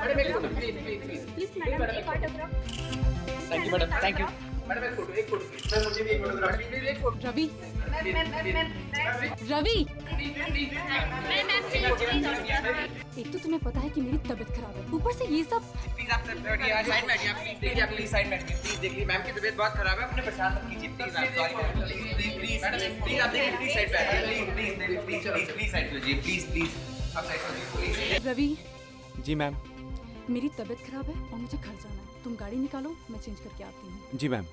Madam एक photo please madam एक autograph. Thank you madam, thank you madam. एक photo please ma'am, मुझे भी एक फोटोग्राफ प्लीज। एक फोटो रवि, रवि, एक तो तुम्हें पता है कि मेरी तबीयत खराब है, ऊपर से ये सब। प्लीज आप साइड में हटिए, साइड में हटिए आप, प्लीज देखिए, आप प्लीज साइड में हटिए, प्लीज देखिए मैम की तबीयत बहुत खराब है, अपने परेशान मत कीजिए please. Ma'am sorry ma'am, please please madam please आप देखिए, प्लीज साइड पे हटिए, please please please please please side पे लीजिए, प्लीज प्लीज आप साइड पे प्लीज। रवि, जी मैम। मेरी तबीयत खराब है और मुझे घर जाना है, तुम गाड़ी निकालो, मैं चेंज करके आती हूँ। जी मैम।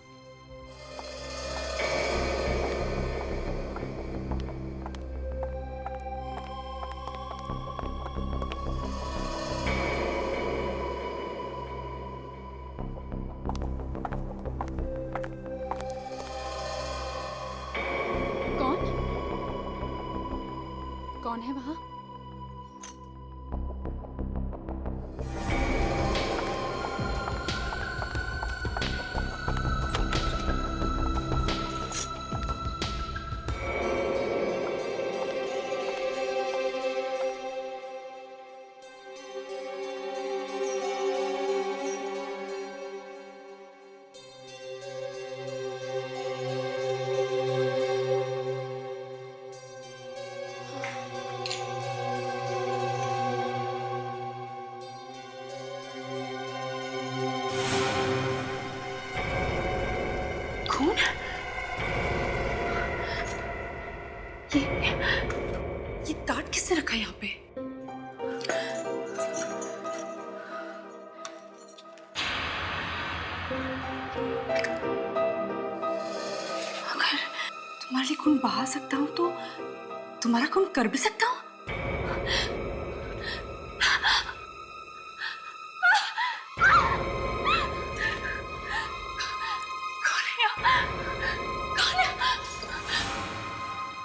कौन कौन है वहाँ? कौन? ये कार्ड किसने रखा है यहाँ पे? अगर तुम्हारे लिए खून बहा सकता हूँ तो तुम्हारा खून कर भी सकता हूँ।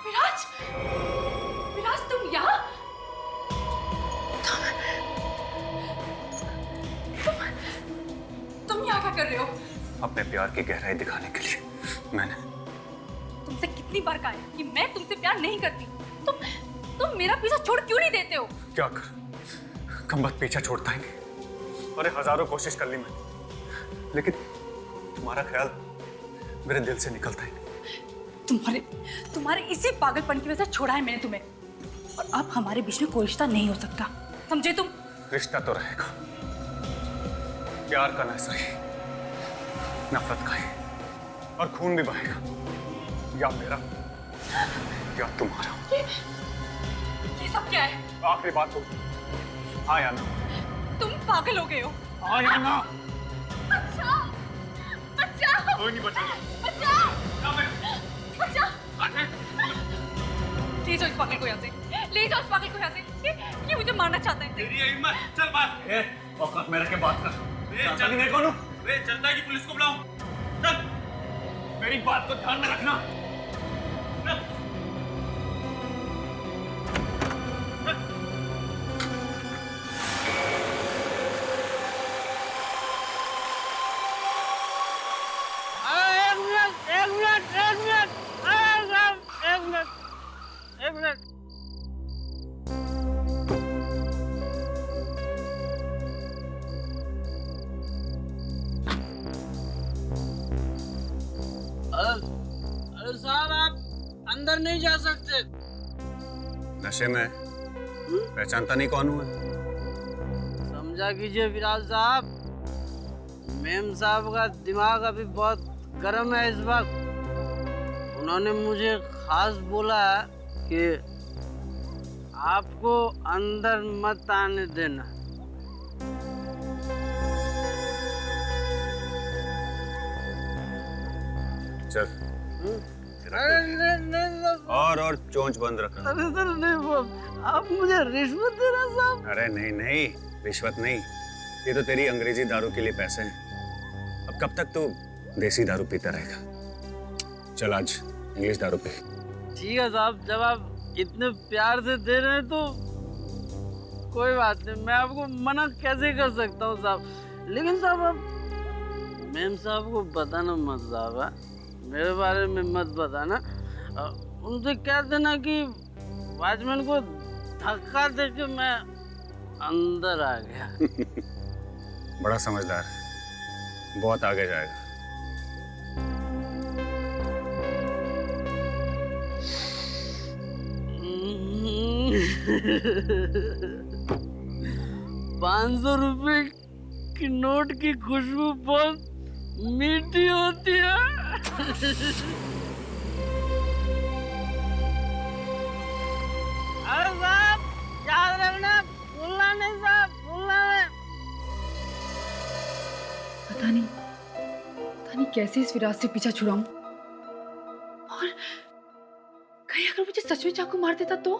विराज, विराज तुम यहाँ? तुम यहाँ क्या कर रहे हो? अपने प्यार की गहराई दिखाने के लिए मैंने तुमसे कितनी बार कहा है कि मैं तुमसे प्यार नहीं करती। तुम मेरा पीछा छोड़ क्यों नहीं देते हो? क्या कर कम वक्त पीछा छोड़ता है। अरे हजारों कोशिश कर ली मैंने, लेकिन तुम्हारा ख्याल मेरे दिल से निकलता ही नहीं। तुम्हारे इसी पागलपन की वजह से छोड़ा है मैंने तुम्हें, और अब हमारे बीच में कोई रिश्ता नहीं हो सकता, समझे तुम? रिश्ता तो रहेगा, प्यार का न सही, नफरत का ही, और खून भी बहेगा, या मेरा या तुम्हारा। ये सब क्या है? आखिरी बात हो, हाँ या ना? तुम पागल हो गए हो। हाँ या ना? बचाओ, बचाओ, कोई नहीं बचाएगा। बचाओ, बचाओ। ले जाओ इस पागल को यहाँ से, ले जाओ इस पागल को यहाँ से। ये मुझे मारना चाहता है। तेरी हिम्मत, चल बात। औकात में रख के बात कर। चल मैं कौन हूँ? चलता है कि पुलिस को बुलाऊं? चल। मेरी बात को ध्यान में रखना। एक मिनट। अरे साहब, आप अंदर नहीं जा सकते। नशे में पहचानता नहीं कौन हुआ? समझा कीजिए विराज साहब, मेम साहब का दिमाग अभी बहुत गर्म है इस वक्त। उन्होंने मुझे खास बोला है कि आपको अंदर मत आने देना। चल। और चोंच बंद रखना। अरे सर नहीं, वो आप मुझे रिश्वत दे रहे हैं साहब। अरे नहीं नहीं, रिश्वत नहीं, ये तो तेरी अंग्रेजी दारू के लिए पैसे हैं। अब कब तक तू देसी दारू पीता रहेगा? चल आज इंग्लिश दारू पी। ठीक है साहब, जब आप इतने प्यार से दे रहे हैं तो कोई बात नहीं, मैं आपको मना कैसे कर सकता हूँ साहब। लेकिन साहब आप मेम साहब को बताना मत साहब, हाँ? मेरे बारे में मत बताना। उनसे कह देना कि वॉचमैन को धक्का दे के मैं अंदर आ गया। बड़ा समझदार है, बहुत आगे जाएगा। ₹500 की नोट की खुशबू बहुत मीठी होती है। अरे साहब, याद रखना, भूलना नहीं साहब, भूलना नहीं। पता नहीं कैसे इस विराट से पीछा छुड़ाऊं। और कहीं अगर मुझे सच में चाकू मार देता तो?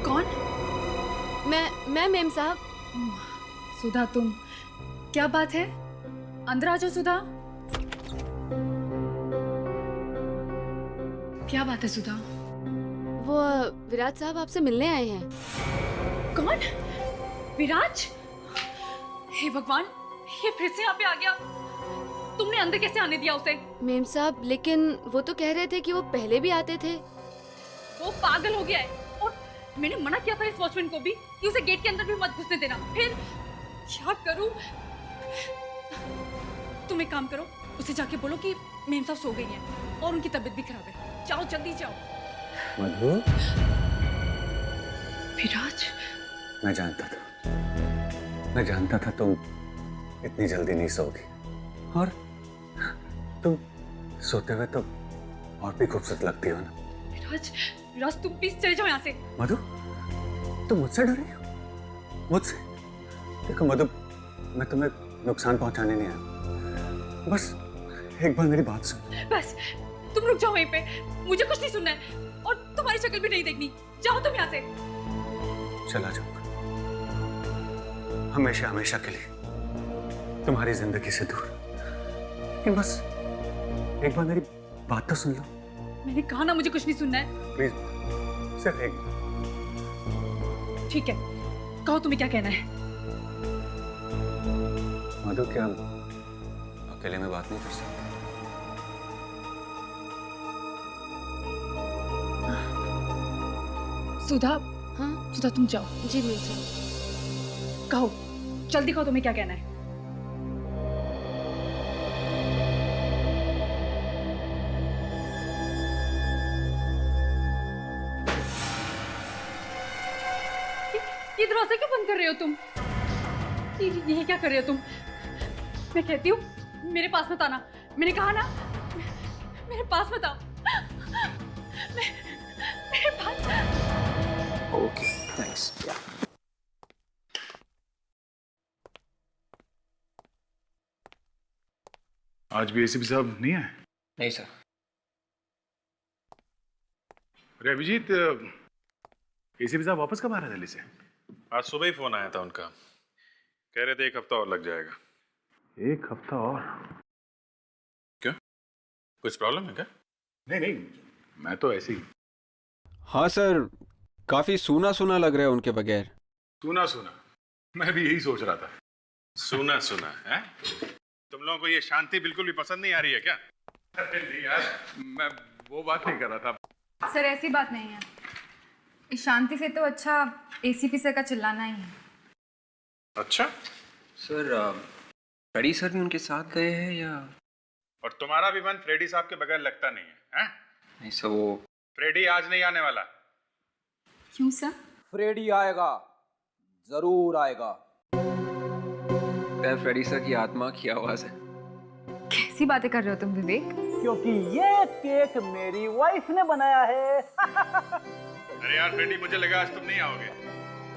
कौन? मैं मेम साहब। सुधा, तुम? क्या बात है? अंदर आ जाओ सुधा। क्या बात है सुधा? वो विराट साहब आपसे मिलने आए हैं। कौन? विराज? हे भगवान, ये फिर से यहाँ पे आ गया। तुमने अंदर कैसे आने दिया उसे? मेम साहब, लेकिन वो तो कह रहे थे कि वो पहले भी आते थे। वो पागल हो गया है। और मैंने मना किया था इस वॉचमैन को भी कि उसे गेट के अंदर भी मत घुसने देना। फिर क्या करूं? तुम एक काम करो, उसे जाके बोलो कि मेम साहब सो गई हैं और उनकी तबीयत भी खराब है। जाओ, जल्दी जाओ। मधु, विराज, मैं जानता था तुम इतनी जल्दी नहीं सोगी, और तुम सोते हुए तो और भी खूबसूरत लगती हो ना। विराज तुम प्लीज चले जाओ यहाँ से। मधु, तुम मुझसे डर रही हो? मुझसे? देखो मधु, मैं तुम्हें नुकसान पहुंचाने नहीं आया। बस एक बार मेरी बात सुन। बस तुम रुक जाओ वहीं पे, मुझे कुछ नहीं सुनना है और तुम्हारी शक्ल भी नहीं देखनी। जाओ तुम यहाँ से। चला जाऊंगा, हमेशा हमेशा के लिए तुम्हारी जिंदगी से दूर। लेकिन बस एक बार मेरी बात तो सुन लो। मैंने कहा ना मुझे कुछ नहीं सुनना है। प्लीज, सिर्फ एक। ठीक है, कहो तुम्हें क्या कहना है। मधु, क्या हम अकेले में बात नहीं कर सकते? सुधा, हाँ सुधा तुम जाओ। जी मेम साहब। कहो, जल्दी कहो तुम्हें क्या कहना है। ये दरवाजा क्यों बंद कर रहे हो तुम? ये क्या कर रहे हो तुम? मैं कहती हूँ मेरे पास मत आना। मैंने कहा ना, मेरे पास मत आओ। मेरे पास। Okay, thanks. आज भी एसीपी साहब नहीं आए? नहीं सर। अरे अभिजीत, एसीपी साहब वापस कब आ रहे हैं दिल्ली से? आज सुबह ही फोन आया था उनका, कह रहे थे 1 हफ्ता और लग जाएगा। 1 हफ्ता और? क्यों, कुछ प्रॉब्लम है क्या? नहीं नहीं, मैं तो ऐसे ही। हाँ सर, काफी सूना सूना लग रहा है उनके बगैर। सुना सुना, मैं भी यही सोच रहा था। सुना सुना है? तुम लोगों को ये शांति बिल्कुल भी पसंद नहीं आ रही है क्या? अरे नहीं यार, मैं वो बात नहीं कर रहा था। सर ऐसी बात नहीं है, इस शांति से तो अच्छा एसीपी सर का चिल्लाना ही है। अच्छा, सर, फ्रेडी सर भी उनके साथ गए हैं या? और तुम्हारा भी मन फ्रेडी साहब के बगैर लगता नहीं है, हैं? नहीं सर, वो फ्रेडी आज नहीं आने वाला। क्यों सर? फ्रेडी आएगा, जरूर आएगा। फ्रेडी सर की आत्मा की आवाज है। कैसी बातें कर रहे हो तुम विवेक? क्योंकि ये केक मेरी वाइफ ने बनाया है। अरे यार फ्रेडी, मुझे लगा आज तुम नहीं आओगे।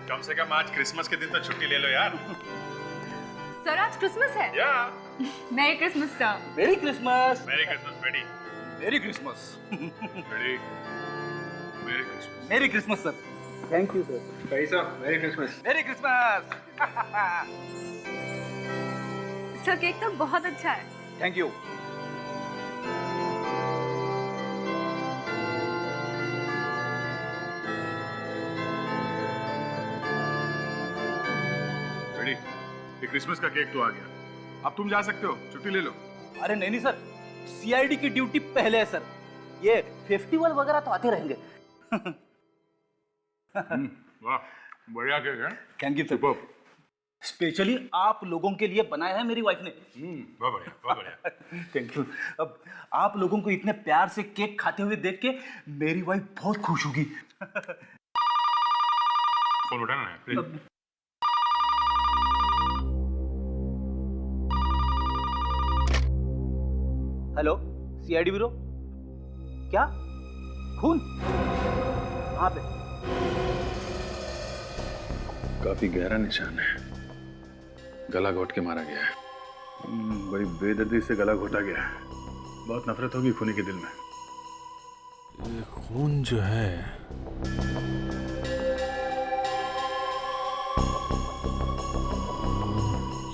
कम से कम आज क्रिसमस के दिन तो छुट्टी ले लो यार। सर आज क्रिसमस है। या merry Christmas sir. Merry Christmas. Merry Christmas Freddy. Merry Christmas. Freddy, merry Christmas. Merry Christmas sir. Thank you sir. Freddy साहब, merry Christmas. Merry Christmas. Sir cake तो बहुत अच्छा है। Thank you. क्रिसमस का cake तो आ गया, अब तुम जा सकते हो, छुट्टी ले लो। अरे नहीं नहीं सर, सीआईडी की ड्यूटी पहले है सर, ये फेस्टिवल वगैरह तो आते रहेंगे। वाह, बढ़िया केक है। थैंक यू सर, स्पेशली आप लोगों के लिए बनाया है मेरी वाइफ ने। बहुत बढ़िया, बहुत बढ़िया। Thank you. अब आप लोगों को इतने प्यार से केक खाते हुए देख के मेरी वाइफ बहुत खुश होगी। फोन उठाना है प्लीज। Hello, CID bureau. क्या खून? कहाँ पे? काफी गहरा निशान है, गला घोट के मारा गया है। बड़ी बेदर्दी से गला घोटा गया है। बहुत नफरत होगी खूनी के दिल में। ये खून जो है,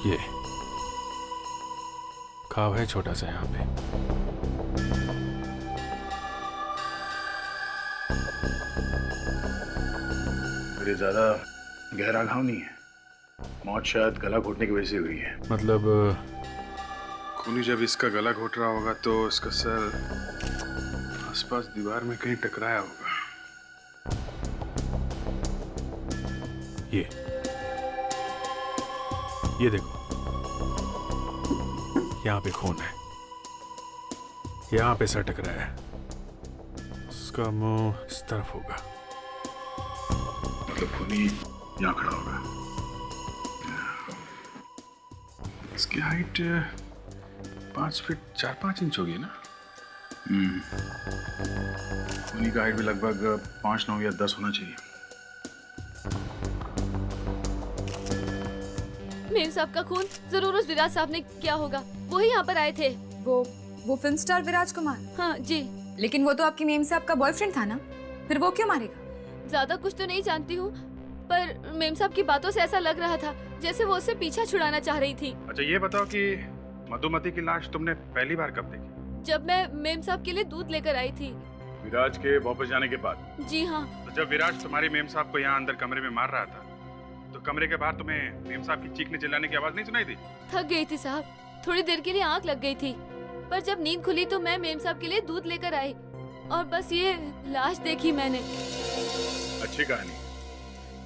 ये घाव है छोटा सा यहाँ पे। मेरे ज्यादा गहरा घाव नहीं है, मौत शायद गला घोटने की वजह से हुई है। मतलब खूनी जब इसका गला घोट रहा होगा तो इसका सर आसपास दीवार में कहीं टकराया होगा। ये देखो, यहाँ पे खून है, यहाँ पे सर टकराया है, उसका मुंह इस तरफ होगा। मतलब खूनी यहाँ खड़ा होगा। इसकी हाइट 5 फीट 4-5 इंच होगी ना? खूनी का हाइट भी लगभग 5-9 या 10 होना चाहिए। मेम साहब का खून जरूर उस विराज साहब ने किया होगा, वही यहाँ पर आए थे। वो फिल्म स्टार विराज कुमार? हाँ जी। लेकिन वो तो आपकी मेम साहब का बॉयफ्रेंड था ना, फिर वो क्यों मारेगा? ज्यादा कुछ तो नहीं जानती हूँ, पर मेम साहब की बातों से ऐसा लग रहा था जैसे वो उससे पीछा छुड़ाना चाह रही थी। अच्छा ये बताओ कि मधुमती की लाश तुमने पहली बार कब देखी? जब मैं मेम साहब के लिए दूध लेकर आई थी। विराज के वापस जाने के बाद? जी हाँ। तो जब विराज तुम्हारी मेम साहब को यहाँ अंदर कमरे में मार रहा था, तो कमरे के बाहर तुम्हें मेम साहब की चीखने चिल्लाने की आवाज नहीं सुनाई थी? थक गई थी साहब, थोड़ी देर के लिए आंख लग गई थी, पर जब नींद खुली तो मैं मेम साहब के लिए दूध लेकर आई और बस ये लाश देखी मैंने। अच्छी कहानी।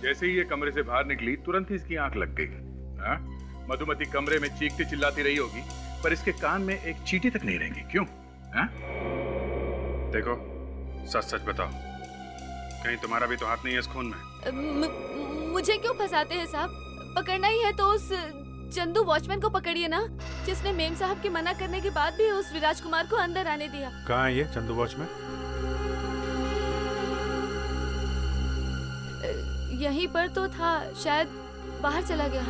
जैसे ही ये कमरे से बाहर निकली तुरंत ही इसकी आंख लग गई। हाँ? मधुमती कमरे में चीखती चिल्लाती रही होगी, पर इसके कान में एक चींटी तक नहीं रहेंगी। क्यों? हाँ? देखो सच सच बताओ, कहीं तुम्हारा भी तो हाथ नहीं है इस खून में? मुझे क्यों फंसाते हैं साहब? पकड़ना ही है तो उस चंदू वॉचमैन को पकड़िए ना, जिसने मेम साहब के मना करने के बाद भी उस विराज कुमार को अंदर आने दिया। कहाँ है ये चंदू वॉचमैन? यहीं पर तो था, शायद बाहर चला गया।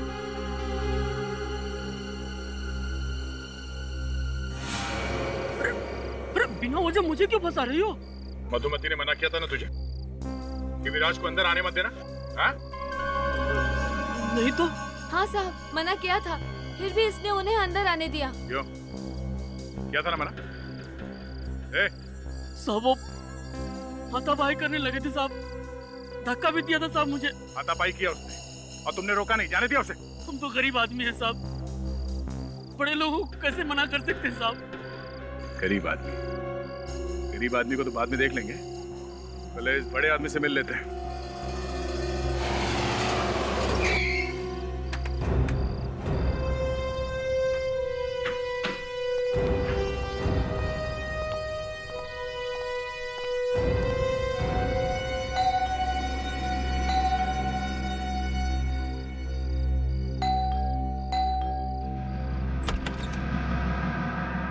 अरे बिना वजह मुझे क्यों फंसा रही हो? मधुमती ने मना किया था ना तुझे कि विराज को अंदर आने मत देना? हाँ? नहीं तो? हाँ साहब, मना किया था, फिर भी इसने उन्हें अंदर आने दिया। क्यों? क्या था ना मना? साहब वो हाथापाई करने लगे थे साहब, धक्का भी दिया था साहब मुझे। हाथापाई किया उसने और तुमने रोका नहीं, जाने दिया उसे? हम तो गरीब आदमी हैं साहब, बड़े लोगों को कैसे मना कर सकते हैं साहब? गरीब आदमी को तो बाद में देख लेंगे, पहले इस बड़े आदमी से मिल लेते हैं।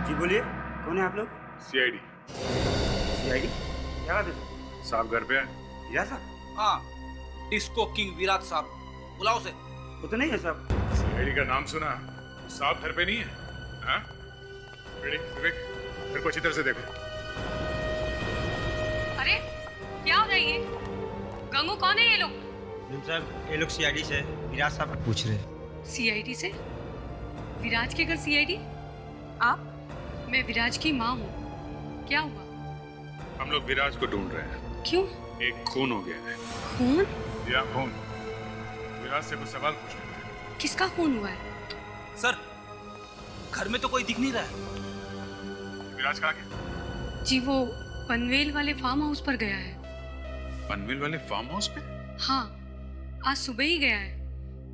जी बोलिए, कौन है आप लोग? सीआईडी। सीआईडी? क्या बात है सर? साहब घर पे है? विराज साहब? हाँ, डिस्को किंग विराज साहब, बुलाओ से। वो तो नहीं है साहब। सीआईडी का नाम सुना, साहब घर पे नहीं है? हाँ? विवेक, फिर को अच्छी तरह से देखो। अरे क्या हो रहा है ये? गंगू कौन है ये लोग? मैम साहब, ये लोग सीआईडी से विराज साहब पूछ रहे हैं। सीआईडी से? विराज के घर सीआईडी? आप? मैं विराज की माँ हूँ, क्या हुआ? हम लोग विराज को ढूंढ रहे हैं। क्यों? एक खून हो गया है। खून? या खून? विराज से कुछ सवाल पूछना है। किसका खून हुआ है? सर घर में तो कोई दिख नहीं रहा है। विराज कहाँ गया? जी वो पनवेल वाले फार्म हाउस पर गया है। पनवेल वाले फार्म हाउस पे? हाँ, आज सुबह ही गया है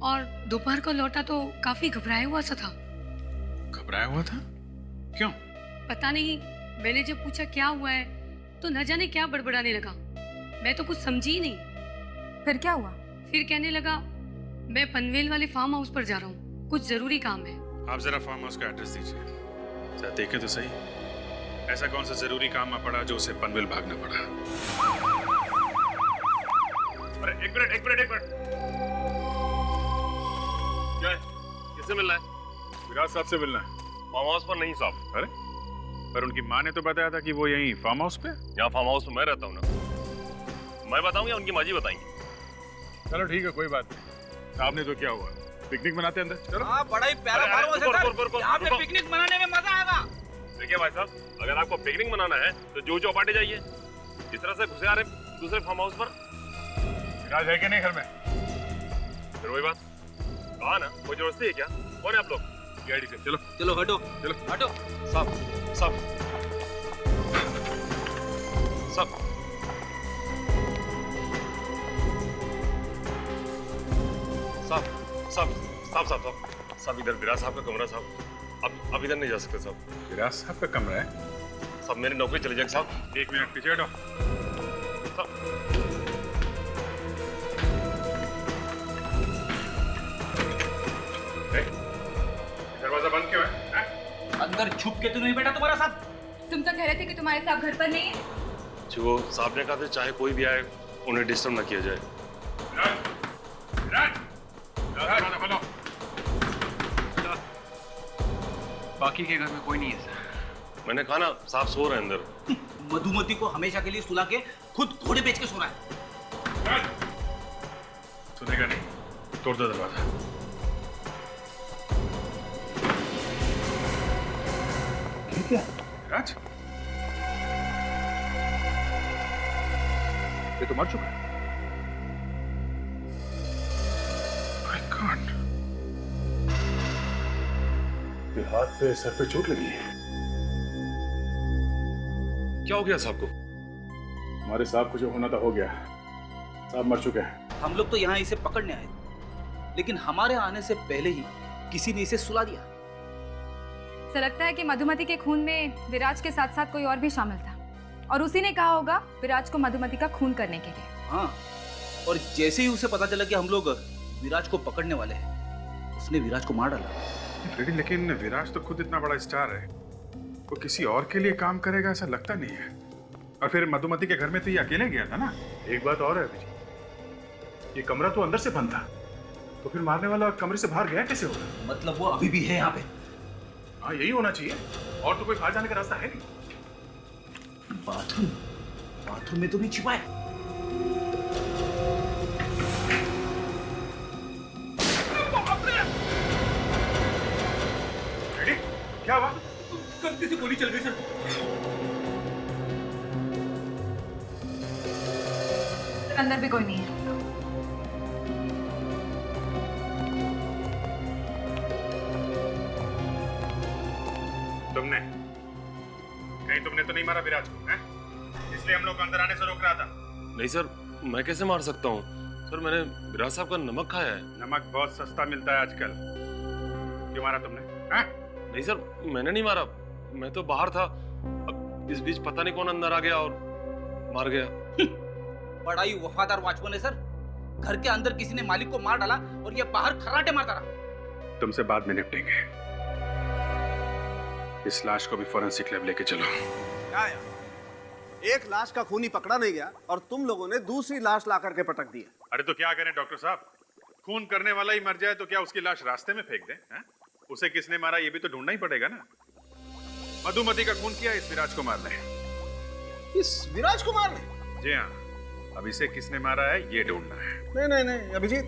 और दोपहर को लौटा तो काफी घबराया हुआ सा था। घबराया हुआ था? क्यों? पता नहीं, मैंने जब पूछा क्या हुआ है तो न जाने क्या बड़बड़ाने लगा। मैं तो कुछ समझी ही नहीं। फिर क्या हुआ? फिर कहने लगा मैं पनवेल वाले फार्म हाउस पर जा रहा हूँ, कुछ जरूरी काम है। आप जरा फार्म हाउस का एड्रेस दीजिए, जरा देखें तो सही। ऐसा कौन सा जरूरी काम आ पड़ा जो उसे पनवेल भागना पड़ा? अरे एक मिनट। क्या है? किससे मिलना है? विराज साहब से मिलना है। फार्म हाउस पर नहीं साहब। अरे पर उनकी माँ ने तो बताया था कि वो यहीं फार्म हाउस पे। यहाँ फार्म हाउस में मैं रहता हूँ ना, मैं बताऊँ या उनकी माँ जी बताएंगी? चलो ठीक है, कोई बात नहीं। साहब ने तो क्या हुआ, पिकनिक मनाते अंदर। चलो। हाँ, बड़ा ही प्यारा फार्म हाउस है सर। यहाँ पे पिकनिक मनाने में मजा आएगा। देखिए भाई साहब, अगर आपको पिकनिक मनाना है तो जो चौपाटी जाइए। इस तरह से घुसे आ रहे दूसरे फार्म हाउस पर। विराज है कि नहीं घर में? फिर वही बात कहा ना, कोई जबरदस्ती है क्या? कौन है आप लोग? गाड़ी से चलो। चलो हटो, चलो हटो। साहब साहब साहब साहब साहब साहब साहब साहब इधर विराज साहब का कमरा साहब। अब इधर नहीं जा सकते साहब। विराज साहब का कमरा है? साहब मेरी नौकरी चली जाएगी साहब। एक मिनट पीछे हटो। दरवाजा बंद क्यों है? अंदर छुप के तो नहीं बैठा तुम्हारा साहब? तुम तो कह रहे थे कि तुम्हारे साहब घर पर नहीं है। जो साहब ने कहा था चाहे कोई भी आए उन्हें डिस्टर्ब ना किया जाए। बाकी के घर में कोई नहीं है सर। मैंने कहा ना, साहब सो रहे हैं अंदर। मधुमती को हमेशा के लिए सुला के खुद घोड़े बेच के सो रहा है। सुनेगा नहीं, तोड़ दो दरवाजा। क्या राज, ये तो मर चुका है। My God, ये हाथ पे सर पे चोट लगी है। क्या हो गया साहब को? हमारे साहब को जो होना था हो गया। साहब मर चुके हैं। हम लोग तो यहाँ इसे पकड़ने आए, लेकिन हमारे आने से पहले ही किसी ने इसे सुला दिया। ऐसा लगता है कि मधुमती के खून में विराज के साथ साथ कोई और भी शामिल था और उसी ने कहा होगा विराज को मधुमती का खून करने के लिए। हाँ, और जैसे ही उसे पता चला कि हम लोग विराज को पकड़ने वाले हैं, उसने विराज को मार डाला। फ्रेडी, लेकिन विराज तो खुद इतना बड़ा स्टार है, वो किसी और के लिए काम करेगा ऐसा लगता नहीं है। और फिर मधुमती के घर में तो ये अकेले गया था ना। एक बात और है अभिजीत, ये कमरा तो अंदर से बंद था, तो फिर मारने वाला कमरे से बाहर गया कैसे होगा? मतलब वो अभी भी है यहाँ पे? हाँ, यही होना चाहिए, और तो कोई बाहर जाने का रास्ता है नहीं। बाथरूम में तो नहीं छिपा है। रेडी? क्या हुआ? गलती से गोली चल गई सर। अंदर भी कोई नहीं है। तुमने तो नहीं मारा विराज को, हैं? इसलिए हम लोग अंदर आने से रोक रहा था। नहीं सर, मैं कैसे मार सकता हूँ सर? मैंने विराज साहब का नमक खाया है। नमक बहुत सस्ता मिलता है आजकल। क्यों मारा तुमने? हैं? नहीं सर, मैंने नहीं मारा, मैं तो बाहर था। अब इस बीच पता नहीं कौन अंदर आ गया और मार गया। बड़ा ही वफादार वॉचमैन है सर। घर के अंदर किसी ने मालिक को मार डाला और ये बाहर खर्राटे मारता रहा। तुमसे बाद में निपटेंगे। इस लाश को भी फोरेंसिक लैब लेके चलो। क्या यार, एक लाश का खूनी पकड़ा नहीं गया और तुम लोगों ने दूसरी लाश ला करके पटक दी। अरे तो क्या करें डॉक्टर साहब, खून करने वाला ही मर जाए तो क्या उसकी लाश रास्ते में फेंक दें? उसे किसने मारा ये भी तो ढूंढना ही पड़ेगा ना। मधुमती का खून किया इस विराज कुमार ने। इस विराज कुमार ने? जी हाँ, अब इसे किसने मारा है ये ढूंढना है। नहीं नहीं नहीं अभिजीत,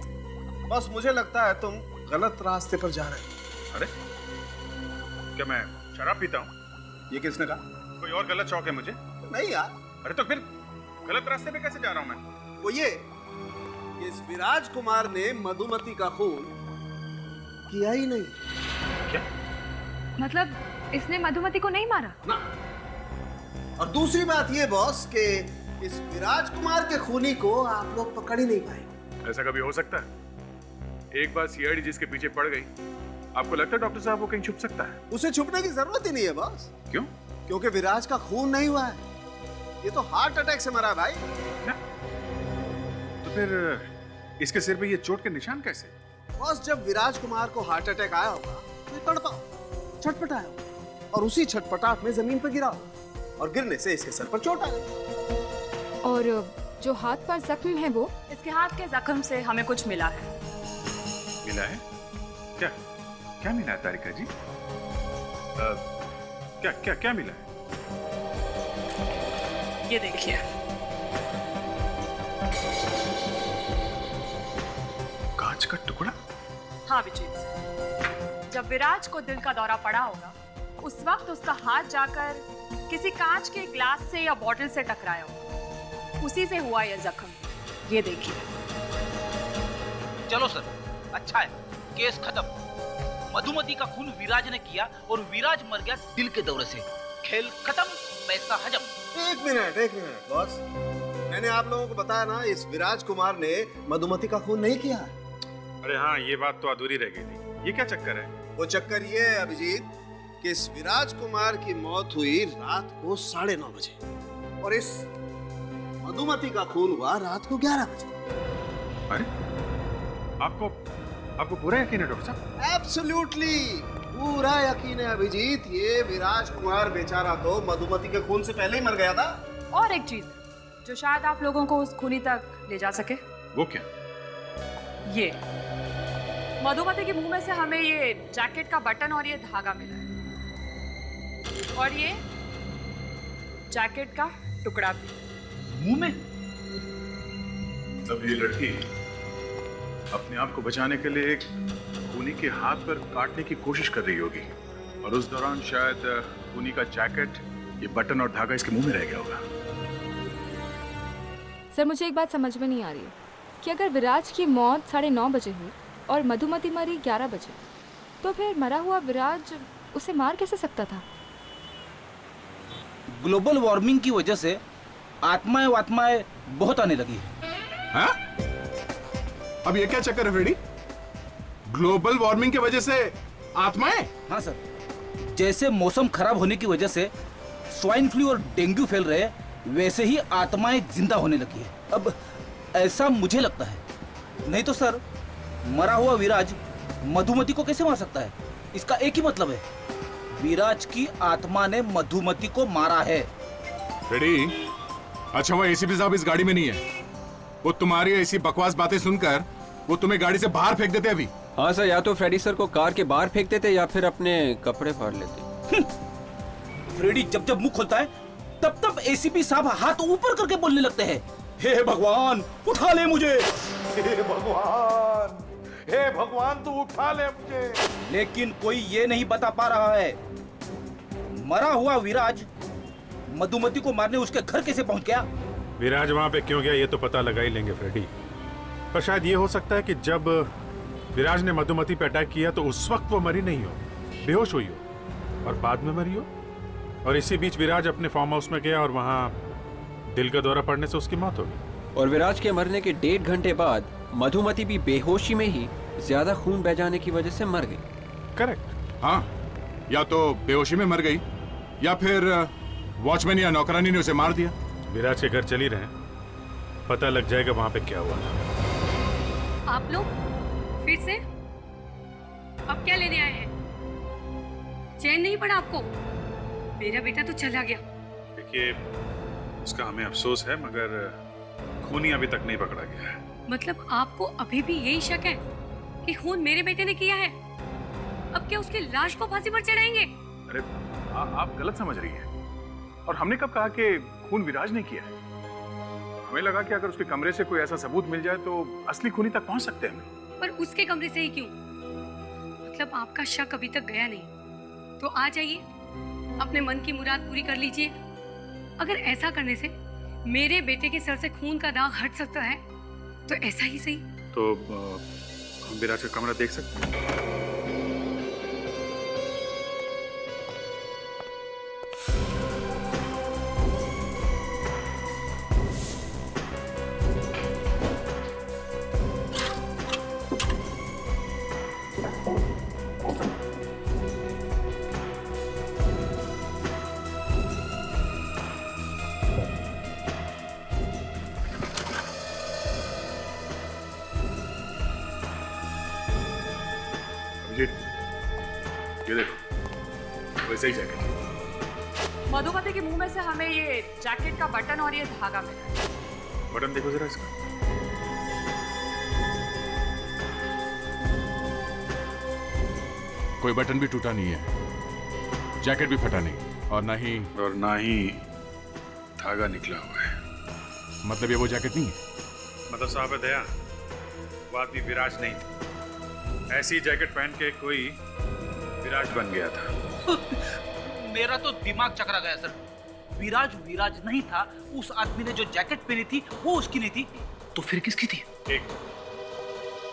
बस मुझे लगता है तुम गलत रास्ते पर जा रहे हो। अरे क्या मैं शराब पीता हूँ? ये किसने कहा? कोई और गलत शौक है मुझे? नहीं यार। अरे तो फिर गलत रास्ते पे कैसे जा रहा हूँ मैं? वो ये इस विराज कुमार ने मधुमती का खून किया ही नहीं। मतलब इसने मधुमती को नहीं मारा ना। और दूसरी बात ये बॉस कि इस विराज कुमार के खूनी को आप लोग पकड़ ही नहीं पाए। ऐसा कभी हो सकता है? एक बार सीआईडी जिसके पीछे पड़ गई, आपको लगता है डॉक्टर साहब वो कहीं छुप सकता है? उसे छुपने की जरूरत ही नहीं है बॉस। क्यों? क्योंकि विराज का खून नहीं हुआ है, ये तो हार्ट अटैक से मरा है भाई। तो फिर इसके सिर पे ये चोट के निशान कैसे? बॉस जब विराज कुमार को हार्ट अटैक आया होगा तो तड़पा होगा, छटपटाया होगा और उसी छटपटाहट में जमीन पर गिरा होगा और गिरने से इसके सर पर चोट आ गई। और जो हाथ पर जख्म है वो? इसके हाथ के जख्म से हमें कुछ मिला है। मिला है? क्या क्या मिला है तारिका जी? क्या क्या क्या मिला है? ये देखिए। कांच का टुकड़ा? हाँ विजीत, जब विराज को दिल का दौरा पड़ा होगा उस वक्त उसका हाथ जाकर किसी कांच के ग्लास से या बोतल से टकराया होगा, उसी से हुआ यह जख्म। ये देखिए। चलो सर, अच्छा है, केस खत्म। मधुमती का खून विराज ने किया और विराज मर गया दिल के दौरे से। खेल खत्म, पैसा हजम। एक मिनट बॉस, मैंने आप लोगों को बताया ना, इस विराज कुमार ने मधुमती का खून नहीं किया। अरे हाँ, ये बात तो अधूरी रह गई थी। ये क्या चक्कर है? वो चक्कर ये है अभिजीत कि इस विराज कुमार की मौत हुई रात को 9:30 बजे और इस मधुमती का खून हुआ रात को 11 बजे। अरे आपको पूरा यकीन है डॉक्टर साहब? एब्सोल्युटली पूरा यकीन है अभिजीत। ये विराज कुमार बेचारा तो मधुमती के खून से पहले ही मर गया था। और एक चीज जो शायद आप लोगों को उस खूनी तक ले जा सके। वो क्या? ये मधुमती के मुंह में से हमें ये जैकेट का बटन और ये धागा मिला है, और ये जैकेट का टुकड़ा भी मुंह में। तब ये लड़की अपने आप को बचाने के लिए एक खूनी के हाथ पर काटने की कोशिश कर रही होगी और उस दौरान शायद खूनी का जैकेट, ये बटन और धागा इसके मुंह में रह गया होगा। सर मुझे एक बात समझ में नहीं आ रही है कि अगर विराज की मौत 9:30 बजे हुई और मधुमती मरी 11 बजे, तो फिर मरा हुआ विराज उसे मार कैसे सकता था? ग्लोबल वार्मिंग की वजह से आत्माएं बहुत आने लगी है। हाँ? अब ये क्या चक्कर है फ्रेडी? ग्लोबल वार्मिंग की वजह से आत्माएं? हाँ सर, जैसे मौसम खराब होने की वजह से स्वाइन फ्लू और डेंगू फैल रहे हैं, वैसे ही आत्माएं जिंदा होने लगी है। अब ऐसा मुझे लगता है, नहीं तो सर मरा हुआ विराज मधुमती को कैसे मार सकता है? इसका एक ही मतलब है, विराज की आत्मा ने मधुमती को मारा है। फ्रेडी, अच्छा वो एसीपी साहब इस गाड़ी में नहीं है, वो तुम्हारी ऐसी बकवास बातें सुनकर वो तुम्हें गाड़ी से बाहर फेंक देते अभी। हाँ सर, या तो फ्रेडी सर को कार के बाहर फेंक देते या फिर अपने कपड़े फाड़ लेते। फ्रेडी जब जब मुंह खोलता है तब तब एसीपी साहब हाथ ऊपर करके बोलने लगते हैं, हे भगवान उठा ले मुझे, हे भगवान, हे भगवान तू उठा ले मुझे। लेकिन कोई ये नहीं बता पा रहा है मरा हुआ विराज मधुमती को मारने उसके घर कैसे पहुंच गया। विराज वहां पे क्यों गया ये तो पता लगा ही लेंगे फ्रेडी, पर शायद ये हो सकता है कि जब विराज ने मधुमती पे अटैक किया तो उस वक्त वो मरी नहीं हो, बेहोश हुई हो और बाद में मरी हो, और इसी बीच विराज अपने फार्म हाउस में गया और वहां दिल का दौरा पड़ने से उसकी मौत हो गई। और विराज के मरने के 1.5 घंटे बाद मधुमती भी बेहोशी में ही ज्यादा खून बह जाने की वजह से मर गई। करेक्ट। हाँ, या तो बेहोशी में मर गई या फिर वॉचमैन या नौकरानी ने उसे मार दिया। विराज के घर चली रहे, पता लग जाएगा वहां पे क्या हुआ था। आप लोग फिर से अब क्या लेने आए हैं? चैन नहीं पड़ा आपको? मेरा बेटा तो चला गया। देखिए, इसका हमें अफसोस है मगर खूनी अभी तक नहीं पकड़ा गया है। मतलब आपको अभी भी यही शक है कि खून मेरे बेटे ने किया है? अब क्या उसकी लाश को फांसी पर चढ़ाएंगे? अरे आप गलत समझ रही हैं। और हमने कब कहा कि खून विराज ने किया है? हमें लगा कि अगर उसके कमरे से कोई ऐसा सबूत मिल जाए तो असली खूनी तक पहुंच सकते हैं हम। पर उसके कमरे से ही क्यों? मतलब आपका शक अभी तक गया नहीं, तो आ जाइए अपने मन की मुराद पूरी कर लीजिए। अगर ऐसा करने से मेरे बेटे के सर से खून का दाग हट सकता है तो ऐसा ही सही। तो हम विराज का कमरा देख सकते हैं? ये देखो वैसे ही जैकेट। मधुमती के मुंह में से हमें ये जैकेट का बटन और ये धागा मिला है। बटन देखो जरा इसका। कोई बटन भी टूटा नहीं है, जैकेट भी फटा नहीं, और ना ही धागा निकला हुआ है। मतलब ये वो जैकेट नहीं है? मतलब साहब है दया, वो आदमी विराज नहीं था। ऐसी जैकेट पहन के कोई विराज बन गया था। मेरा तो दिमाग चकरा गया सर। विराज नहीं था। उस आदमी ने जो जैकेट पहनी थी वो उसकी नहीं थी, तो फिर किसकी थी? एक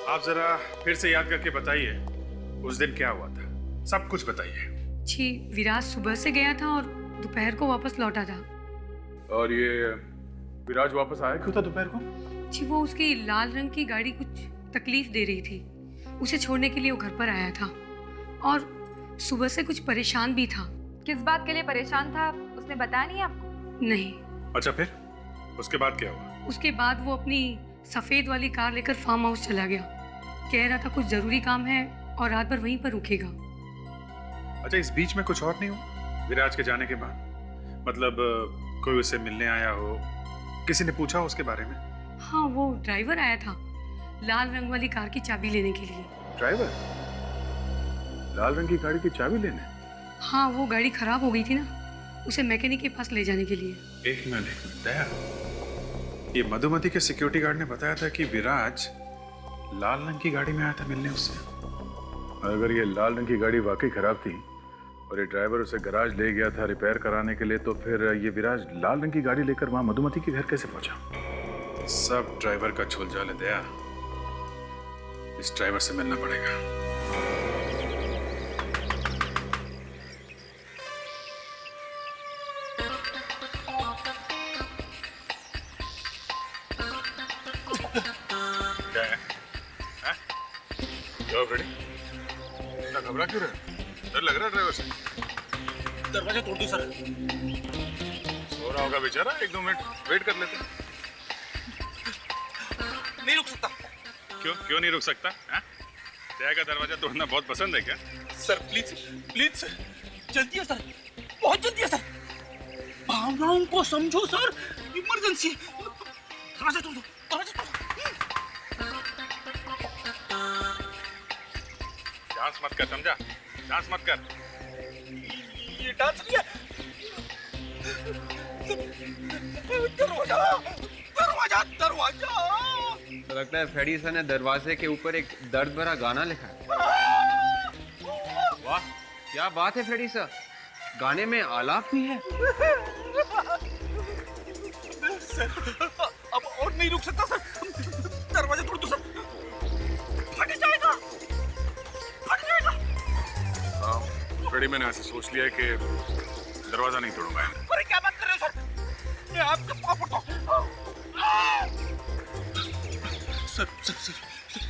आप जरा फिर से याद करके बताइए उस दिन क्या हुआ था, सब कुछ बताइए। जी, विराज सुबह से गया था और दोपहर को वापस लौटा था। और ये विराज वापस आया क्यों था दोपहर को? जी, वो उसकी लाल रंग की गाड़ी कुछ तकलीफ दे रही थी, उसे छोड़ने के लिए वो घर पर आया था और सुबह से कुछ परेशान भी था। किस बात के लिए परेशान था उसने बताया नहीं आपको? नहीं। अच्छा, फिर उसके बाद क्या हुआ? उसके बाद वो अपनी सफेद वाली कार लेकर फार्म हाउस चला गया। कह रहा था कुछ जरूरी काम है और रात भर वहीं पर रुकेगा। अच्छा, इस बीच में कुछ और नहीं हुआ विराज के जाने के बाद? मतलब कोई उसे मिलने आया हो, किसी ने पूछा उसके बारे में? हाँ, वो ड्राइवर आया था लाल रंग वाली कार की चाबी लेने के लिए। ड्राइवर लाल रंग की गाड़ी की चाबी लेने? हाँ, वो गाड़ी खराब हो गई थी ना, उसे मैकेनिक के पास ले जाने के लिए। एक मिनट दया, ये मधुमती के सिक्योरिटी गार्ड ने बताया था कि विराज लाल रंग की गाड़ी में आया था मिलने उससे। अगर ये लाल रंग की गाड़ी वाकई खराब थी और ये ड्राइवर उसे गराज ले गया था रिपेयर कराने के लिए, तो फिर ये विराज लाल रंग की गाड़ी लेकर वहां मधुमती के घर कैसे पहुंचा? सब ड्राइवर का छुलझाल है दया, इस ड्राइवर से मिलना पड़ेगा। क्या है? क्या फ्रेडी? इतना घबरा क्यों रहे? डर लग रहा है ड्राइवर से? दरवाजा तोड़ दो सर। सो रहा होगा बेचारा, 1-2 मिनट वेट कर लेते हैं। नहीं रुक सकता। क्यों नहीं रुक सकता? दया का दरवाजा तोड़ना बहुत पसंद है क्या? सर प्लीज सर, जल्दी है सर, बहुत जल्दी है सर। भावनाओं को समझो सर, इमरजेंसी है। दरवाजा तोड़ दो, दरवाजा तोड़ दो। डांस मत कर, समझा? डांस मत कर। ये डांस नहीं है। दरवाजा दरवाजा दरवाजा। तो लगता है फ्रेडी सर ने दरवाजे के ऊपर एक दर्द भरा गाना लिखा है। वाह, क्या बात है फ्रेडी सर, गाने में आलाप भी है। सर, अब और नहीं रुक सकता सर, दरवाजा तोड़ दो सर, फट जाएगा। हाँ, फ्रेडी, मैंने ऐसे सोच लिया है कि दरवाजा नहीं तोड़ूंगा। अरे क्या बात कर रहे हो सर, मैं आपका पाँव पड़ता हूँ। सर,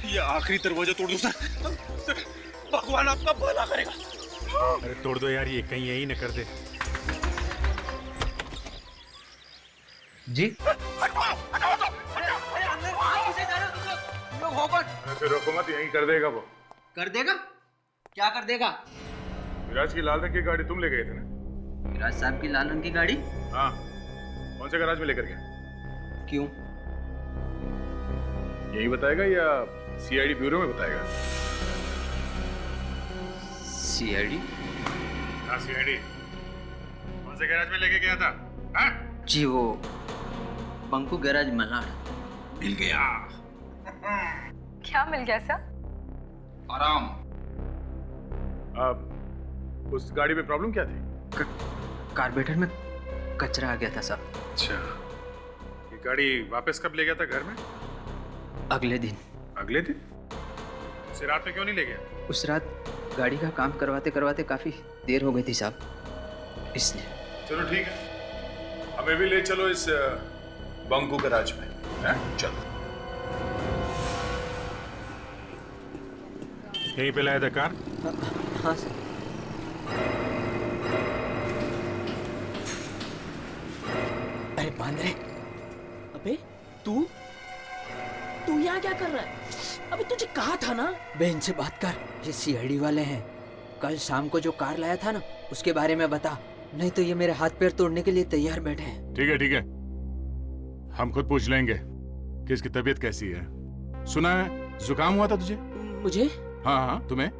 ये आखिरी दरवाजा तोड़ दो सर, भगवान आपका भला करेगा। अरे तोड़ दो यार, ये कहीं यही न कर दे। जी ऐसे रोको मत, यही कर देगा वो। कर देगा? क्या कर देगा? विराज की लाल रंग की गाड़ी तुम ले गए थे ना? विराज साहब की लाल रंग की गाड़ी? हाँ, कौन से गैराज में लेकर गया? क्यों? यही बताएगा या सीआईडी ब्यूरो में बताएगा? सीआईडी? हाँ, सीआईडी। कौन से गैराज में लेके गया था? हाँ? जी, वो बंकू गैराज मलाड। मिल गया। क्या मिल गया सर? आराम। अब उस गाड़ी में प्रॉब्लम क्या थी? कार्बोरेटर में कचरा आ गया था साहब। अच्छा, ये गाड़ी वापस कब ले गया था घर में? अगले दिन। अगले दिन? उसे रात में क्यों नहीं ले गया? उस रात गाड़ी का काम करवाते करवाते काफी देर हो गई थी साहब, इसलिए। चलो ठीक है, हमें भी ले चलो इस बंकू गैराज में। चलो। यहीं पे लाया था कार? हाँ सर। अरे बांद्रे, अबे तू यहाँ क्या कर रहा है? अबे तुझे कहा था ना। बहन से बात कर, ये सीआईडी वाले हैं। कल शाम को जो कार लाया था ना, उसके बारे में बता, नहीं तो ये मेरे हाथ पैर तोड़ने के लिए तैयार बैठे हैं। ठीक है ठीक है, हम खुद पूछ लेंगे कि इसकी तबीयत कैसी है। सुना है जुकाम हुआ था तुझे? मुझे? हाँ हाँ तुम्हें।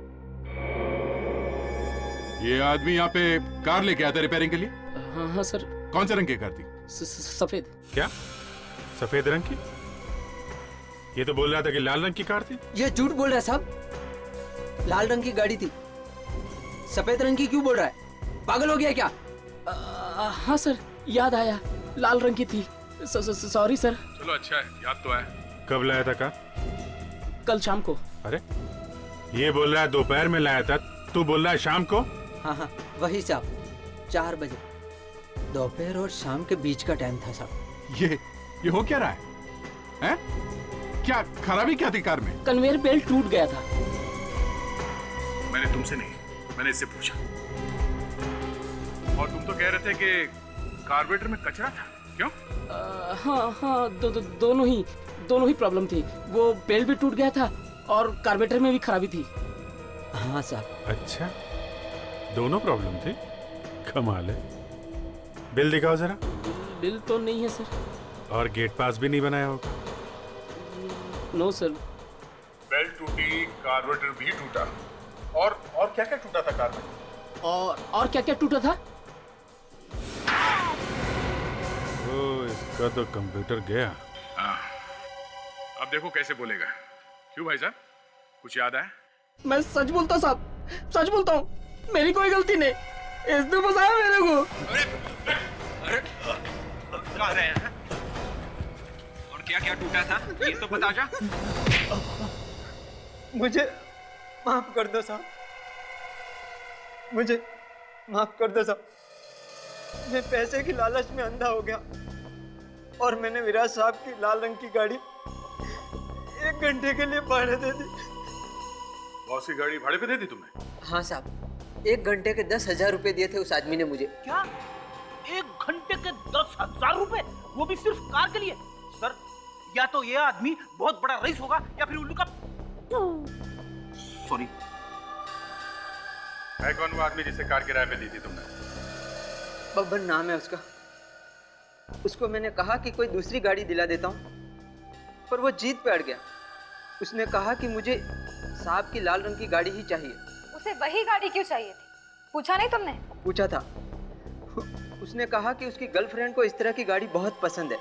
ये आदमी यहाँ पे कार लेके आया था रिपेयरिंग के लिए? हाँ हाँ सर। कौन से रंग की कार थी? सफेद। क्या सफेद रंग की? ये तो बोल रहा था कि लाल रंग की कार थी। ये झूठ बोल रहा है साहब, लाल रंग की गाड़ी थी। सफेद रंग की क्यों बोल रहा है? पागल हो गया क्या? हाँ सर, याद आया, लाल रंग की थी। Sorry sir. चलो अच्छा है, याद तो आया। कब लाया था कार? कल शाम को। अरे ये बोल रहा है दोपहर में लाया था, तू बोल रहा है शाम को? हाँ हाँ वही साहब, 4 बजे। दोपहर और शाम के बीच का टाइम था साहब। ये हो क्या रहा है? हैं? क्या खराबी क्या थी कार में? कन्वेयर बेल्ट टूट गया था। मैंने तुमसे नहीं, मैंने इससे पूछा। और तुम तो कह रहे थे कि कार्बोरेटर में कचरा था, क्यों? हाँ दोनों ही प्रॉब्लम थी। वो बेल्ट भी टूट गया था और कार्बोरेटर में भी खराबी थी। हाँ साहब। अच्छा, दोनों प्रॉब्लम थी, कमाल है। बिल दिखाओ जरा। बिल तो नहीं है सर। और गेट पास भी नहीं बनाया होगा? No sir. बेल्ट टूटी, कार्बोरेटर भी टूटा, और क्या क्या टूटा था कार में? और क्या क्या टूटा था? ओ, इसका तो कंप्यूटर गया। हाँ, अब देखो कैसे बोलेगा। क्यों भाई साहब, कुछ याद आया? मैं सच बोलता साहब, सच बोलता हूँ, मेरी कोई गलती नहीं। इसने फंसाया मेरे को। अरे कहाँ रहे हैं? और क्या क्या टूटा था ये तो बता जा। मुझे माफ कर दो साहब, मुझे माफ कर दो साहब। मैं पैसे की लालच में अंधा हो गया और मैंने विराज साहब की लाल रंग की गाड़ी 1 घंटे के लिए भाड़े दे दी। बॉस की गाड़ी भाड़े पे दे दी तुमने? हाँ साहब, 1 घंटे के 10,000 रुपए दिए थे उस आदमी ने मुझे। क्या 1 घंटे के 10,000 रुपए, वो भी सिर्फ कार के लिए? सर, या तो ये आदमी बहुत बड़ा रईस होगा या फिर उल्लू का। सॉरी। है कौन वो आदमी जिसे कार किराए पे दी थी तुमने? बब्बन नाम है उसका। उसको मैंने कहा कि कोई दूसरी गाड़ी दिला देता हूँ, पर वो जीत पे अड़ गया। उसने कहा कि मुझे साहब की लाल रंग की गाड़ी ही चाहिए। उसे वही गाड़ी क्यों चाहिए थी? पूछा नहीं तुमने? पूछा था। उसने कहा कि उसकी गर्लफ्रेंड को इस तरह की गाड़ी बहुत पसंद है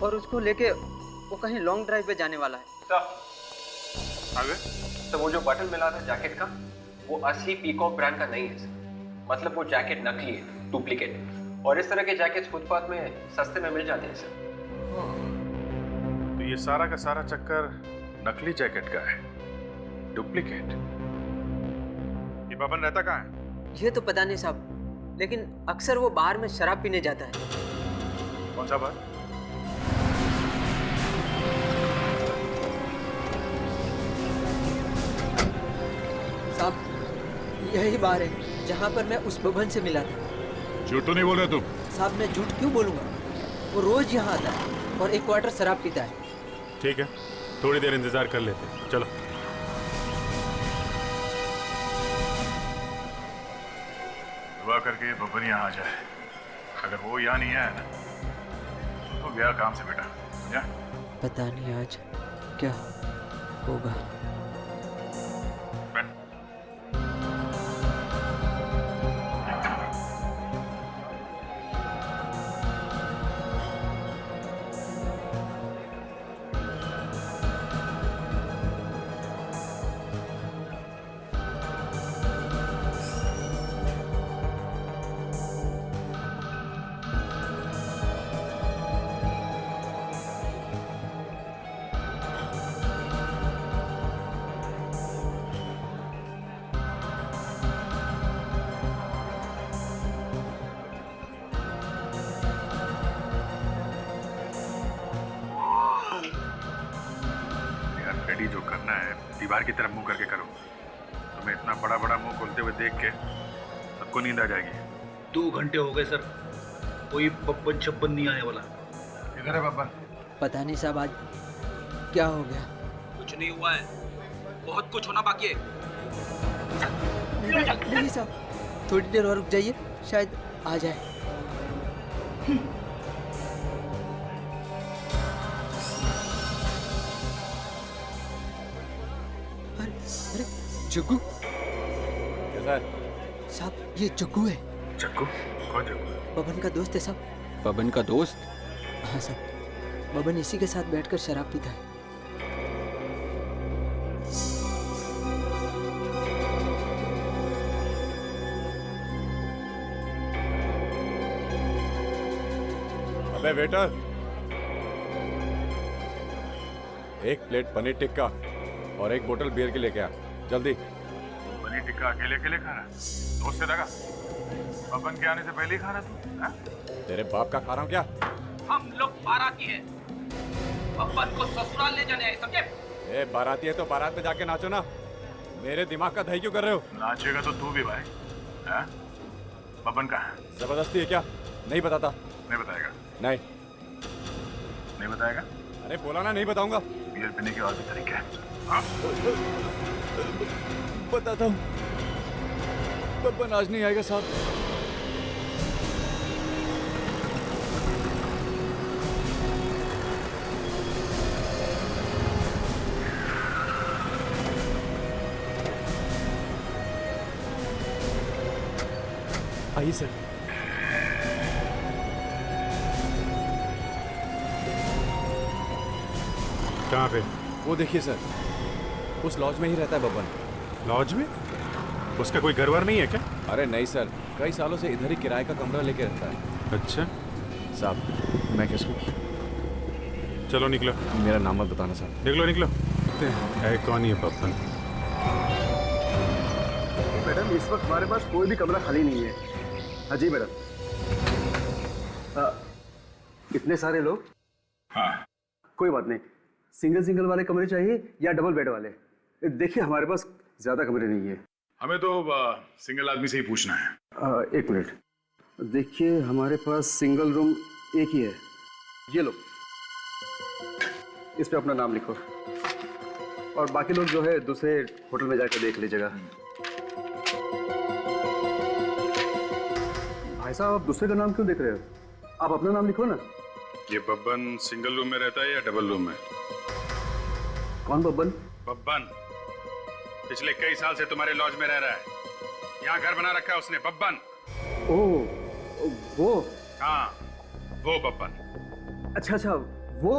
और उसको लेके वो कहीं लॉन्ग ड्राइव पे जाने वाला है। तो वो जो बटन मिला था जैकेट का, वो असली पीकॉक ब्रांड का नहीं है सर। मतलब वो जैकेट नकली है, डुप्लीकेट। और इस तरह के जैकेट्स फुटपाथ में सस्ते में मिल जाते हैं सर। तो ये सारा का सारा चक्कर नकली जैकेट का है, डुप्लीकेट। ये बबन रहता कहाँ है? ये तो पता नहीं साहब, लेकिन अक्सर वो बार में शराब पीने जाता है। कौन सा बार? साहब, यही बार है जहाँ पर मैं उस बबन से मिला था। झूठ तो नहीं बोल रहे तुम? साहब मैं झूठ क्यों बोलूंगा, वो रोज यहाँ आता है और 1 क्वार्टर शराब पीता है। ठीक है, थोड़ी देर इंतजार कर लेते हैं, चलो। दुआ करके बबन यहाँ आ जाए। अगर वो यहाँ नहीं आया ना तो गया काम से बेटा, समझा? पता नहीं आज क्या होगा। रेडी जो करना है दीवार की तरफ मुंह करके करो। तुम्हें इतना बड़ा बड़ा मुंह खोलते हुए देख के सबको नींद आ जाएगी। 2 घंटे हो गए सर, कोई बब्बन छप्पन नहीं आने वाला। किधर है बब्बन? पता नहीं साहब आज क्या हो गया। कुछ नहीं हुआ है, बहुत कुछ होना बाकी है। नहीं साहब, थोड़ी देर और रुक जाइए, शायद आ जाए। अरे जग्गू। कैसा है? साहब ये जग्गू है। जग्गू? कौन जग्गू? बबन का दोस्त है साहब। बबन का दोस्त? हाँ साहब, बबन इसी के साथ बैठकर शराब पीता है। अबे वेटर, एक प्लेट पनीर टिक्का और एक बोतल बियर की लेके आ, जल्दी। पनीर टिक्का अकेले अकेले खा रहा है? दोस्त से लगा? बबन के आने से पहले ही खा रहा तू? हाँ? तेरे बाप का खा रहा हूँ क्या? हम लोग बाराती हैं, बब्बन को ससुराल ले जाने आए, समझे? ए बाराती है तो बारात में जाके नाचो ना, मेरे दिमाग का दही क्यों कर रहे हो? नाचेगा तो तू भी भाई। हाँ? बबन कहाँ है? जबरदस्ती है क्या? नहीं बताता। नहीं बताएगा? नहीं। नहीं बताएगा? अरे बोला ना नहीं बताऊंगा। बियर पीने के और भी तरीके हैं। हाँ? बताता हूँ। बब्बन आज नहीं आएगा साहब। आइए सर। कहाँ पे? वो देखिए सर, उस लॉज में ही रहता है बब्बन। लॉज में? उसका कोई घर वर नहीं है क्या? अरे नहीं सर, कई सालों से इधर ही किराए का कमरा लेके रहता है। अच्छा साहब मैं किसको? चलो निकलो। मेरा नाम मत बताना साहब। निकलो निकलो। है कौन ये बब्बन? मैडम इस वक्त हमारे पास कोई भी कमरा खाली नहीं है। हाँ जी मैडम। इतने सारे लोग? हाँ। कोई बात नहीं, सिंगल सिंगल वाले कमरे चाहिए या डबल बेड वाले? देखिए हमारे पास ज्यादा कमरे नहीं है। हमें तो सिंगल आदमी से ही पूछना है। एक मिनट, देखिए हमारे पास सिंगल रूम एक ही है। ये लो, इस पे अपना नाम लिखो और बाकी लोग जो है दूसरे होटल में जाकर देख लीजिएगा। भाई साहब आप दूसरे का नाम क्यों देख रहे हो? आप अपना नाम लिखो ना। ये बब्बन सिंगल रूम में रहता है या डबल रूम में? कौन बब्बन? बब्बन पिछले कई साल से तुम्हारे लॉज में रह रहा है, यहाँ घर बना रखा है उसने। बब्बन। ओह वो? हाँ वो बब्बन। अच्छा अच्छा वो।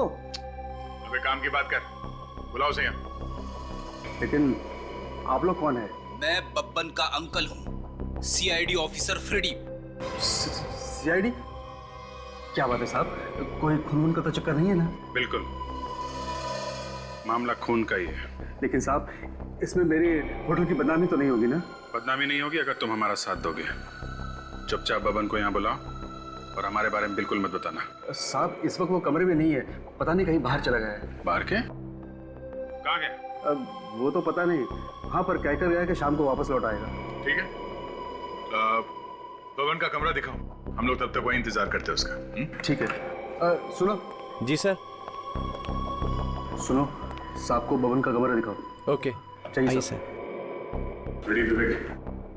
अबे काम की बात कर, बुलाओ उसे यहाँ। लेकिन आप लोग कौन है? मैं बब्बन का अंकल हूँ, सीआईडी ऑफिसर फ्रेडी। सीआईडी? क्या बात है साहब, कोई खून का तो चक्कर नहीं है ना? बिल्कुल, मामला खून का ही है। लेकिन साहब इसमें मेरी होटल की बदनामी तो नहीं होगी ना? बदनामी नहीं होगी अगर तुम हमारा साथ दोगे। चुपचाप बब्बन को यहाँ बुलाओ और हमारे बारे में बिल्कुल मत बताना। साहब इस वक्त वो कमरे में नहीं है, पता नहीं कहीं बाहर चला गया है। बाहर के? कहाँ गया? वो तो पता नहीं, हाँ पर कह कर गया कि शाम को वापस लौट आएगा। ठीक है, बब्बन का कमरा दिखाओ, हम लोग तब तक वही इंतजार करते हैं उसका। ठीक है। सुनो। जी सर। सुनो, साहब को बब्बन का कमरा दिखाओ। ओके चाहिए सर। रेडी विवेक,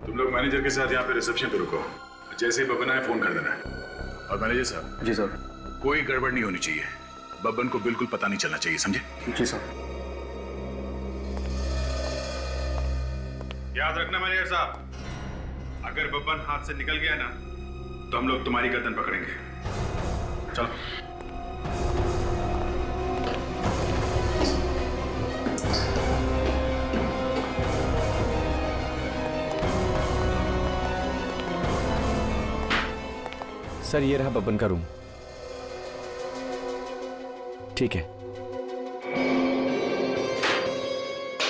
तुम लोग मैनेजर के साथ यहाँ पे रिसेप्शन पे रुको, जैसे ही बब्बन आए फोन कर देना। और मैनेजर साहब। जी सर। कोई गड़बड़ नहीं होनी चाहिए, बब्बन को बिल्कुल पता नहीं चलना चाहिए, समझे? जी सर। याद रखना मैनेजर साहब, अगर बब्बन हाथ से निकल गया ना तो हम लोग तुम्हारी गर्दन पकड़ेंगे। चलो। सर ये रहा बब्बन का रूम। ठीक है,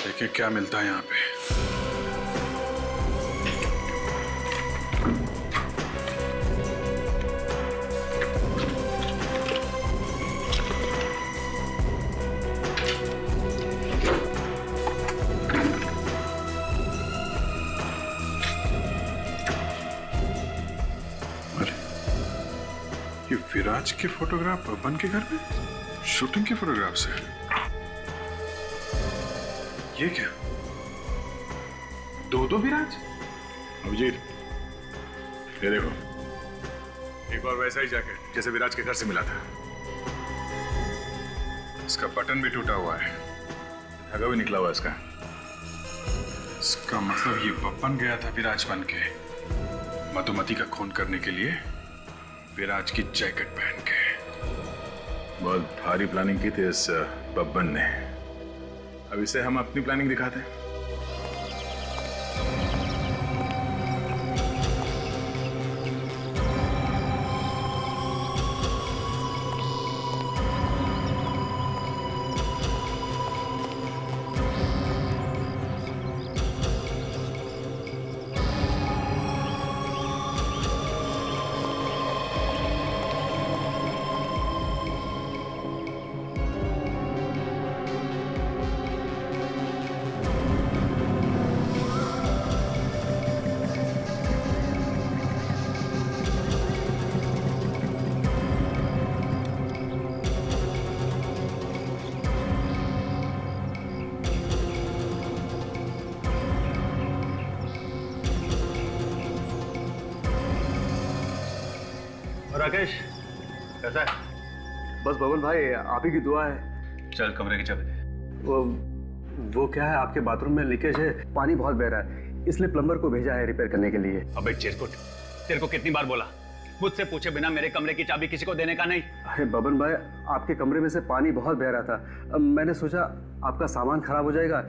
देखिए क्या मिलता है यहाँ पे। ये विराज के फोटोग्राफ बब्बन के घर में शूटिंग के फोटोग्राफ से। ये क्या? दो विराज? अभिजीत, ये देखो, एक बार वैसा ही जैकेट जैसे विराज के घर से मिला था। इसका बटन भी टूटा हुआ है, धागा भी निकला हुआ है इसका। इसका मतलब ये बब्बन गया था विराज बन के मधुमती का खून करने के लिए, विराज की जैकेट पहन के। बहुत भारी प्लानिंग की थी इस बब्बन ने। अब इसे हम अपनी प्लानिंग दिखाते हैं। राकेश कैसा है? बस बबन भाई आप ही की दुआ है। चल कमरे की चाबी दे। वो क्या है, आपके बाथरूम में लीकेज है, पानी बहुत बह रहा है, इसलिए प्लम्बर को भेजा है रिपेयर करने के लिए। अबे चिरकुट, तेरे को कितनी बार बोला मुझसे पूछे बिना मेरे कमरे की चाबी किसी को देने का नहीं। अरे बबन भाई, आपके कमरे में से पानी बहुत बह रहा था, मैंने सोचा आपका सामान खराब हो जाएगा,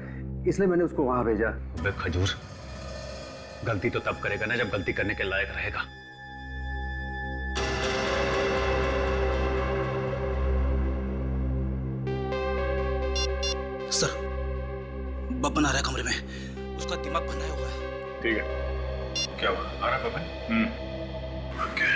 इसलिए मैंने उसको वहां भेजा। अबे खजूर, गलती तो तब करेगा ना जब गलती करने के लायक रहेगा। सर, बब्बन आ रहा है कमरे में, उसका दिमाग बनाया हुआ है। ठीक है, क्या हुआ? आ रहा है बब्बन? ओके।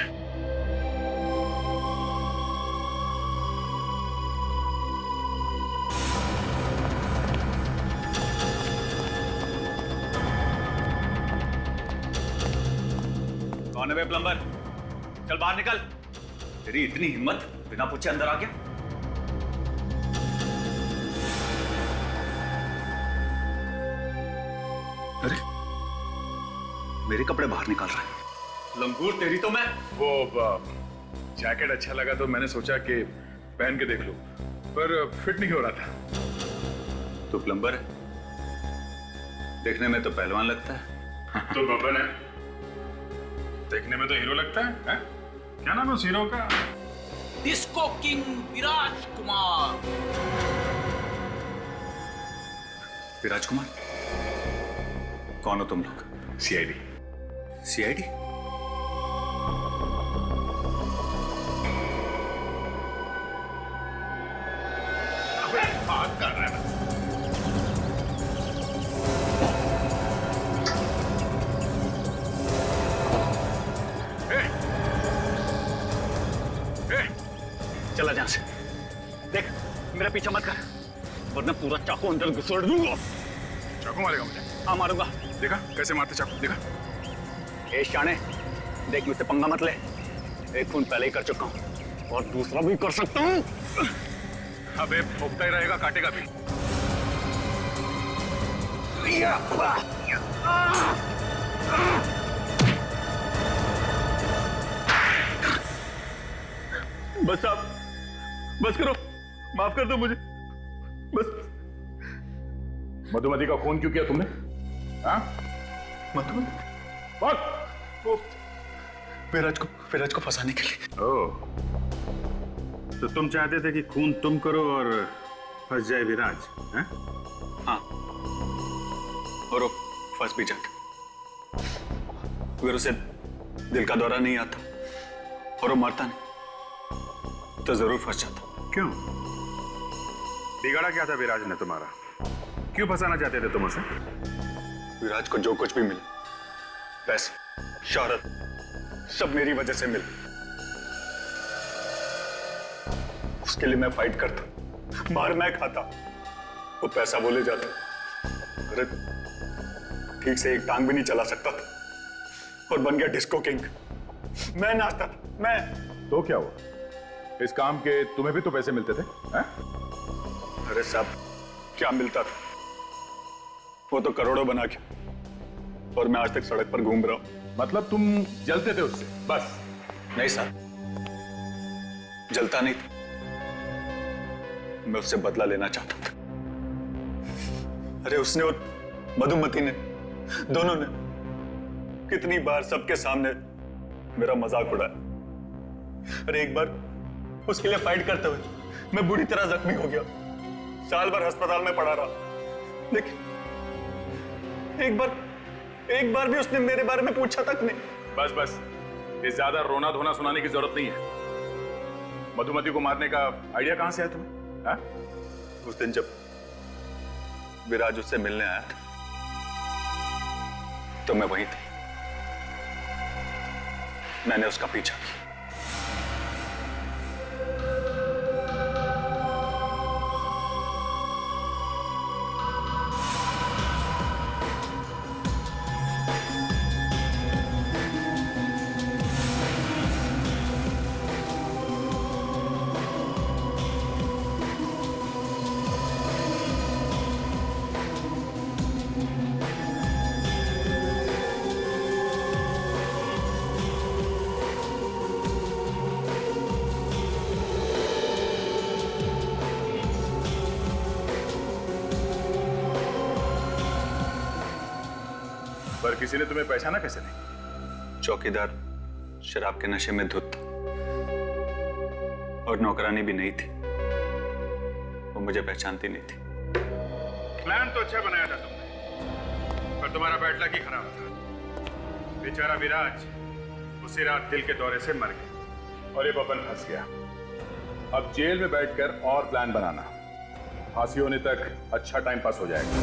कौन है बे प्लम्बर? चल बाहर निकल। तेरी इतनी हिम्मत, बिना पूछे अंदर आ गया। अरे, मेरे कपड़े बाहर निकाल रहा है। लंगूर तेरी तो मैं। वो जैकेट अच्छा लगा तो मैंने सोचा कि पहन के देख लूं, पर फिट नहीं हो रहा था। तो प्लम्बर है, देखने में तो पहलवान लगता है। तो बब्बन है, देखने में तो हीरो लगता है? क्या नाम है उस हीरो का? डिस्को किंग विराज कुमार। विराज कुमार? कौन हो तुम लोग? सीआईडी। सीआईडी? अबे बात कर रहा है। चला जहां से। देख, मेरा पीछा मत कर, वरना पूरा चाकू अंदर घुसेड़ दूंगा। चाकू मारेगा मुझे? हाँ मारूंगा। देखा कैसे मारते चाकू? देखा? ए शाने, देख मुझसे पंगा मत ले। एक खून पहले ही कर चुका हूं और दूसरा भी कर सकता हूं। अबे भोगता ही रहेगा, काटेगा भी। बस साहब, बस करो, माफ कर दो मुझे, बस। मधुमती का खून क्यों किया तुमने? हाँ? विराज को फंसाने के लिए। ओह, तो तुम चाहते थे कि खून तुम करो और फंस जाए विराज? हैं? हाँ, और वो फंस भी जाता। अगर उसे दिल का दौरा नहीं आता और वो मरता नहीं तो जरूर फंस जाता। क्यों? बिगाड़ा क्या था विराज ने तुम्हारा? क्यों फंसाना चाहते थे तुम उसे? विराज को जो कुछ भी मिले, पैसे, शोहरत, सब मेरी वजह से मिले, उसके लिए मैं फाइट करता, मार मैं खाता, वो पैसा बोले जाता। अरे ठीक से एक टांग भी नहीं चला सकता था और बन गया डिस्को किंग। मैं नाचता था, मैं। तो क्या हुआ? इस काम के तुम्हें भी तो पैसे मिलते थे? हैं? अरे साहब, क्या मिलता था? वो तो करोड़ों बना के, और मैं आज तक सड़क पर घूम रहा हूं। मतलब तुम जलते थे उससे बस? नहीं साहब, जलता नहीं था, मैं उससे बदला लेना चाहता था। अरे उसने और मधुमती ने, दोनों ने कितनी बार सबके सामने मेरा मजाक उड़ाया। अरे एक बार उसके लिए फाइट करते हुए मैं बुरी तरह जख्मी हो गया, साल भर अस्पताल में पड़ा रहा, लेकिन एक बार भी उसने मेरे बारे में पूछा तक नहीं। बस बस, ये ज्यादा रोना धोना सुनाने की जरूरत नहीं है। मधुमती को मारने का आइडिया कहां से आया तुम्हें? हा? उस दिन जब विराज उससे मिलने आया था तो मैं वहीं था, मैंने उसका पीछा किया। पर किसी ने तुम्हें पहचाना कैसे नहीं? चौकीदार शराब के नशे में धुत था और नौकरानी भी नहीं थी, वो मुझे पहचानती नहीं थी। प्लान तो अच्छा बनाया था तुमने, पर तुम्हारा बैड लक ही खराब था। बेचारा विराज उसी रात दिल के दौरे से मर गया और ये बबन फंस गया। अब जेल में बैठकर और प्लान बनाना, फांसी होने तक अच्छा टाइम पास हो जाएगा।